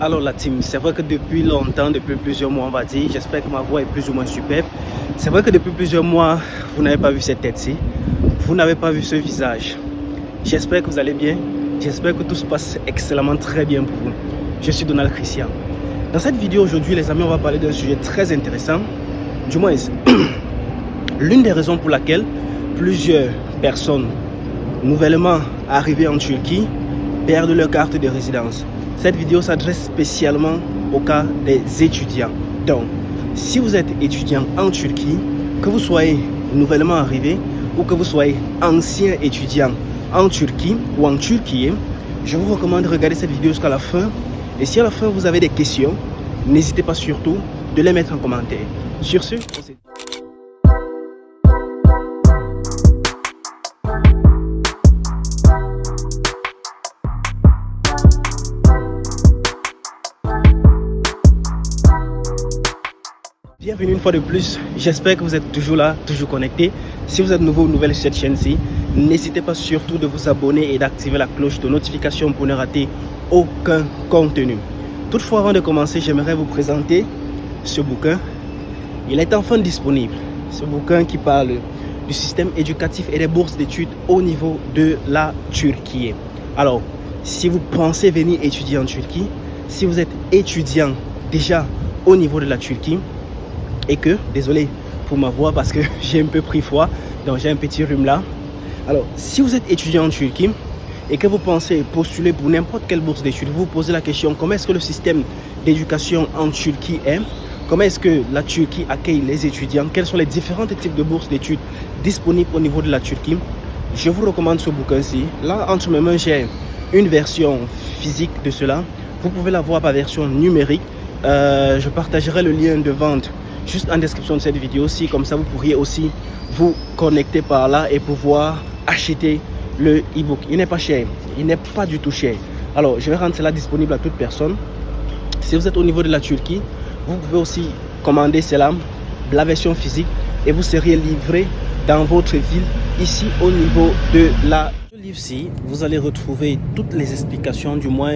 Alors la team, c'est vrai que depuis longtemps, depuis plusieurs mois on va dire, j'espère que ma voix est plus ou moins superbe. C'est vrai que depuis plusieurs mois, vous n'avez pas vu cette tête-ci, vous n'avez pas vu ce visage. J'espère que vous allez bien, j'espère que tout se passe excellemment très bien pour vous. Je suis Donald Christian. Dans cette vidéo aujourd'hui les amis, on va parler d'un sujet très intéressant. Du moins, l'une des raisons pour laquelle plusieurs personnes nouvellement arrivées en Turquie perdent leur carte de résidence. Cette vidéo s'adresse spécialement au cas des étudiants. Donc, si vous êtes étudiant en Turquie, que vous soyez nouvellement arrivé ou que vous soyez ancien étudiant en Turquie ou en Turquie, je vous recommande de regarder cette vidéo jusqu'à la fin. Et si à la fin vous avez des questions, n'hésitez pas surtout de les mettre en commentaire. Sur ce, on se dit. Bienvenue une fois de plus, j'espère que vous êtes toujours là, toujours connecté. Si vous êtes nouveau ou nouvelle sur cette chaîne-ci, n'hésitez pas surtout de vous abonner et d'activer la cloche de notification pour ne rater aucun contenu. Toutefois, avant de commencer, j'aimerais vous présenter ce bouquin. Il est enfin disponible. Ce bouquin qui parle du système éducatif et des bourses d'études au niveau de la Turquie. Alors, si vous pensez venir étudier en Turquie, si vous êtes étudiant déjà au niveau de la Turquie, et que, désolé pour ma voix parce que j'ai un peu pris froid, donc j'ai un petit rhume là. Alors, si vous êtes étudiant en Turquie et que vous pensez postuler pour n'importe quelle bourse d'études, vous vous posez la question, comment est-ce que le système d'éducation en Turquie est? Comment est-ce que la Turquie accueille les étudiants? Quels sont les différents types de bourses d'études disponibles au niveau de la Turquie? Je vous recommande ce bouquin-ci. Là, entre mes mains, j'ai une version physique de cela. Vous pouvez la voir par version numérique. Je partagerai le lien de vente juste en description de cette vidéo-ci, comme ça vous pourriez aussi vous connecter par là et pouvoir acheter le e-book. Il n'est pas cher, il n'est pas du tout cher. Alors je vais rendre cela disponible à toute personne. Si vous êtes au niveau de la Turquie, vous pouvez aussi commander cela, la version physique, et vous serez livré dans votre ville, ici au niveau de la livre-ci, vous allez retrouver toutes les explications, du moins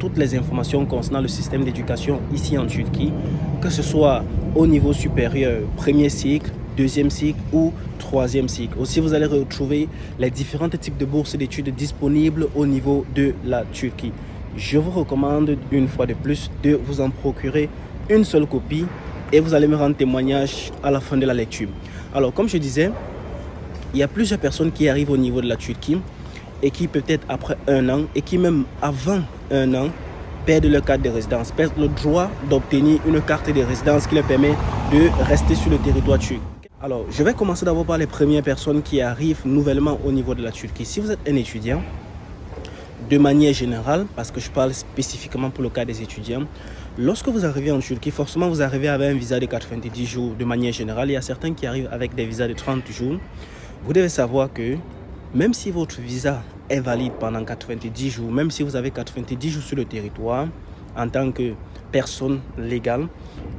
toutes les informations concernant le système d'éducation ici en Turquie, que ce soit au niveau supérieur, premier cycle, deuxième cycle ou troisième cycle. Aussi, vous allez retrouver les différents types de bourses d'études disponibles au niveau de la Turquie. Je vous recommande une fois de plus de vous en procurer une seule copie et vous allez me rendre témoignage à la fin de la lecture. Alors, comme je disais, il y a plusieurs personnes qui arrivent au niveau de la Turquie et qui peut-être après un an et qui même avant un an perdent leur carte de résidence, perdent le droit d'obtenir une carte de résidence qui leur permet de rester sur le territoire turc. Alors, je vais commencer d'abord par les premières personnes qui arrivent nouvellement au niveau de la Turquie. Si vous êtes un étudiant, de manière générale, parce que je parle spécifiquement pour le cas des étudiants, lorsque vous arrivez en Turquie, forcément vous arrivez avec un visa de 90 jours de manière générale. Il y a certains qui arrivent avec des visas de 30 jours. Vous devez savoir que même si votre visa est valide pendant 90 jours, même si vous avez 90 jours sur le territoire, en tant que personne légale,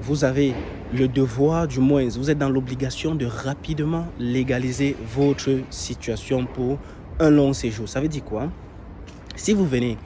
vous avez le devoir, du moins, vous êtes dans l'obligation de rapidement légaliser votre situation pour un long séjour. Ça veut dire quoi? Si vous venez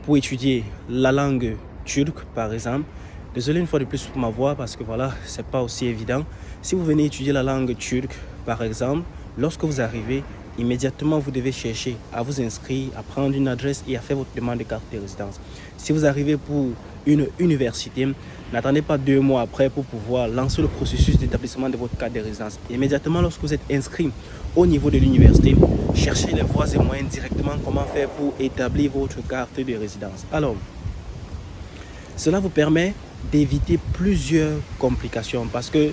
pour étudier la langue turque, par exemple, désolé une fois de plus pour ma voix parce que voilà, c'est pas aussi évident. Si vous venez étudier la langue turque, par exemple, lorsque vous arrivez, immédiatement vous devez chercher à vous inscrire, à prendre une adresse et à faire votre demande de carte de résidence. Si vous arrivez pour une université, n'attendez pas 2 mois après pour pouvoir lancer le processus d'établissement de votre carte de résidence. Immédiatement lorsque vous êtes inscrit au niveau de l'université, cherchez les voies et moyens directement comment faire pour établir votre carte de résidence. Alors, cela vous permet d'éviter plusieurs complications parce que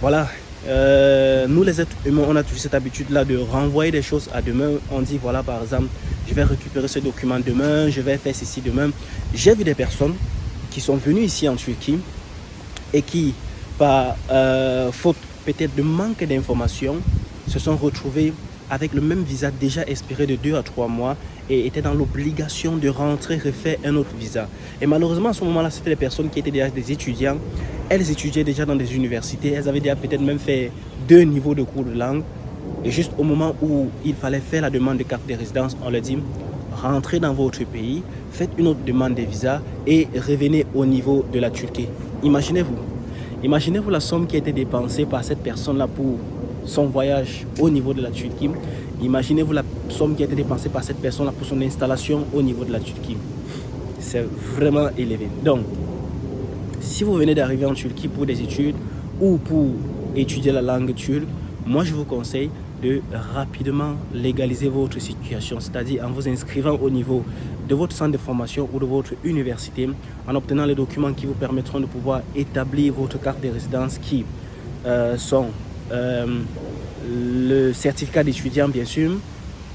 voilà, nous les êtres humains, on a toujours cette habitude-là de renvoyer des choses à demain. On dit voilà, par exemple, je vais récupérer ce document demain, je vais faire ceci demain. J'ai vu des personnes qui sont venues ici en Turquie et qui, par faute peut-être de manque d'informations, se sont retrouvées avec le même visa déjà expiré de 2 à 3 mois et étaient dans l'obligation de rentrer refaire un autre visa. Et malheureusement, à ce moment-là, c'était des personnes qui étaient déjà des étudiants. Elles étudiaient déjà dans des universités. Elles avaient déjà peut-être même fait 2 niveaux de cours de langue. Et juste au moment où il fallait faire la demande de carte de résidence, on leur dit rentrez dans votre pays, faites une autre demande de visa et revenez au niveau de la Turquie. Imaginez-vous la somme qui a été dépensée par cette personne-là pour son voyage au niveau de la Turquie. Imaginez-vous la somme qui a été dépensée par cette personne-là pour son installation au niveau de la Turquie. C'est vraiment élevé. Donc, si vous venez d'arriver en Turquie pour des études ou pour étudier la langue turque, moi je vous conseille de rapidement légaliser votre situation, c'est-à-dire en vous inscrivant au niveau de votre centre de formation ou de votre université, en obtenant les documents qui vous permettront de pouvoir établir votre carte de résidence qui sont le certificat d'étudiant bien sûr,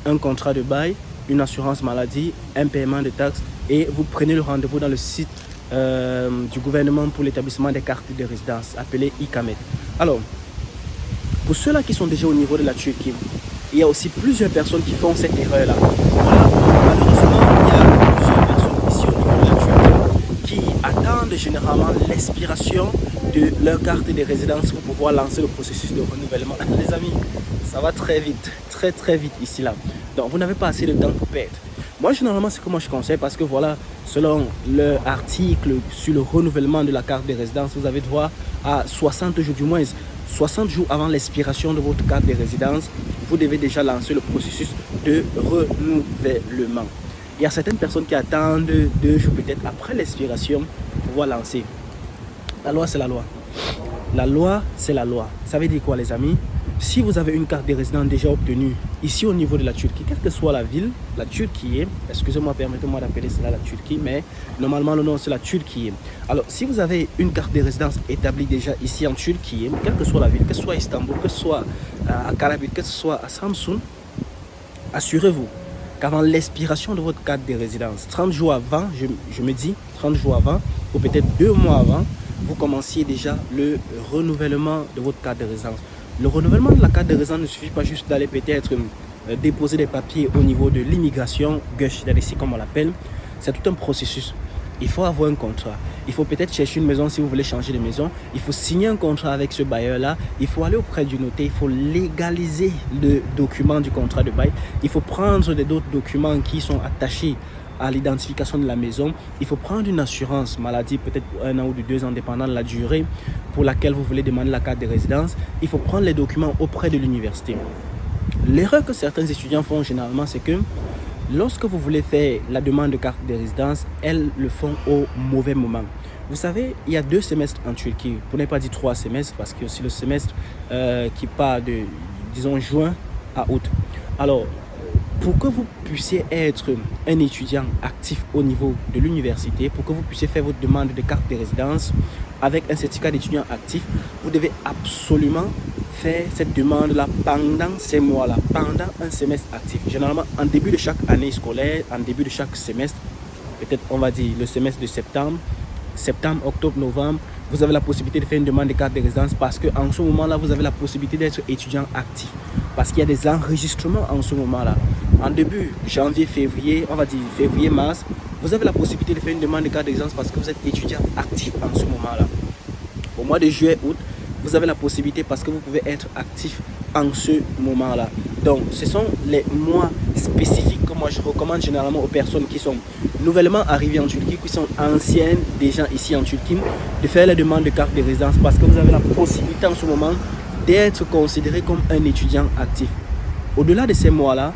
un contrat de bail, une assurance maladie, un paiement de taxes et vous prenez le rendez-vous dans le site du gouvernement pour l'établissement des cartes de résidence appelé ICAMED. Alors, pour ceux-là qui sont déjà au niveau de la Turquie, il y a aussi plusieurs personnes qui font cette erreur-là. Voilà, malheureusement, il y a plusieurs personnes ici au niveau de la Turquie qui attendent généralement l'expiration de leur carte de résidence pour pouvoir lancer le processus de renouvellement. Les amis, ça va très vite, très vite ici là. Donc, vous n'avez pas assez de temps pour perdre. Moi, généralement, c'est comme je conseille parce que voilà, selon l'article sur le renouvellement de la carte de résidence, vous avez droit à 60 jours, du moins 60 jours avant l'expiration de votre carte de résidence, vous devez déjà lancer le processus de renouvellement. Il y a certaines personnes qui attendent 2 jours peut-être après l'expiration pour pouvoir lancer. La loi, c'est la loi. La loi, c'est la loi. Ça veut dire quoi, les amis? Si vous avez une carte de résident déjà obtenue ici au niveau de la Turquie, quelle que soit la ville, la Turquie, excusez-moi, permettez-moi d'appeler cela la Turquie, mais normalement le nom c'est la Turquie. Alors, si vous avez une carte de résidence établie déjà ici en Turquie, quelle que soit la ville, que ce soit Istanbul, que ce soit à Karabük, que ce soit à Samsun, assurez-vous qu'avant l'expiration de votre carte de résidence, 30 jours avant, je me dis 30 jours avant, ou peut-être 2 mois avant, vous commenciez déjà le renouvellement de votre carte de résidence. Le renouvellement de la carte de résidence ne suffit pas juste d'aller peut-être déposer des papiers au niveau de l'immigration, ici comme on l'appelle. C'est tout un processus. Il faut avoir un contrat. Il faut peut-être chercher une maison si vous voulez changer de maison. Il faut signer un contrat avec ce bailleur-là. Il faut aller auprès du notaire. Il faut légaliser le document du contrat de bail. Il faut prendre d'autres documents qui sont attachés à l'identification de la maison. Il faut prendre une assurance maladie, peut-être pour 1 an ou 2 ans, dépendant de la durée pour laquelle vous voulez demander la carte de résidence. Il faut prendre les documents auprès de l'université. L'erreur que certains étudiants font généralement, c'est que lorsque vous voulez faire la demande de carte de résidence, elles le font au mauvais moment. Vous savez, il y a 2 semestres en Turquie, pour ne pas dire 3 semestres, parce qu'il y a aussi le semestre qui part de, disons, juin à août. Alors, pour que vous puissiez être un étudiant actif au niveau de l'université, pour que vous puissiez faire votre demande de carte de résidence avec un certificat d'étudiant actif, vous devez absolument faire cette demande-là pendant ces mois-là, pendant un semestre actif. Généralement, en début de chaque année scolaire, en début de chaque semestre, peut-être on va dire le semestre de septembre, octobre, novembre, vous avez la possibilité de faire une demande de carte de résidence parce qu'en ce moment-là, vous avez la possibilité d'être étudiant actif. Parce qu'il y a des enregistrements en ce moment-là. En début janvier, février, on va dire février, mars, vous avez la possibilité de faire une demande de carte de résidence parce que vous êtes étudiant actif en ce moment-là. Au mois de juillet, août, vous avez la possibilité parce que vous pouvez être actif en ce moment-là. Donc, ce sont les mois spécifiques que moi je recommande généralement aux personnes qui sont nouvellement arrivées en Turquie, qui sont anciennes déjà ici en Turquie, de faire la demande de carte de résidence parce que vous avez la possibilité en ce moment d'être considéré comme un étudiant actif. Au-delà de ces mois-là,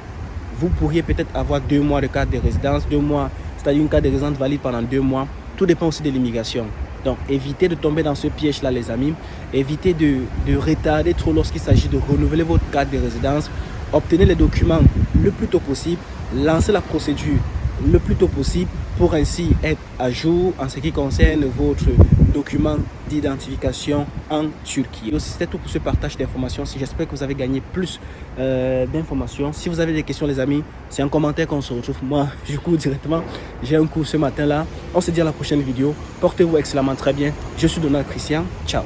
vous pourriez peut-être avoir 2 mois de carte de résidence, 2 mois, c'est-à-dire une carte de résidence valide pendant 2 mois. Tout dépend aussi de l'immigration. Donc, évitez de tomber dans ce piège-là, les amis. Évitez de retarder trop lorsqu'il s'agit de renouveler votre carte de résidence. Obtenez les documents le plus tôt possible. Lancez la procédure le plus tôt possible pour ainsi être à jour en ce qui concerne votre document d'identification en Turquie. C'était tout pour ce partage d'informations. J'espère que vous avez gagné plus d'informations. Si vous avez des questions, les amis, c'est en commentaire qu'on se retrouve. Moi, je cours directement. J'ai un cours ce matin-là. On se dit à la prochaine vidéo. Portez-vous excellemment très bien. Je suis Donald Christian. Ciao.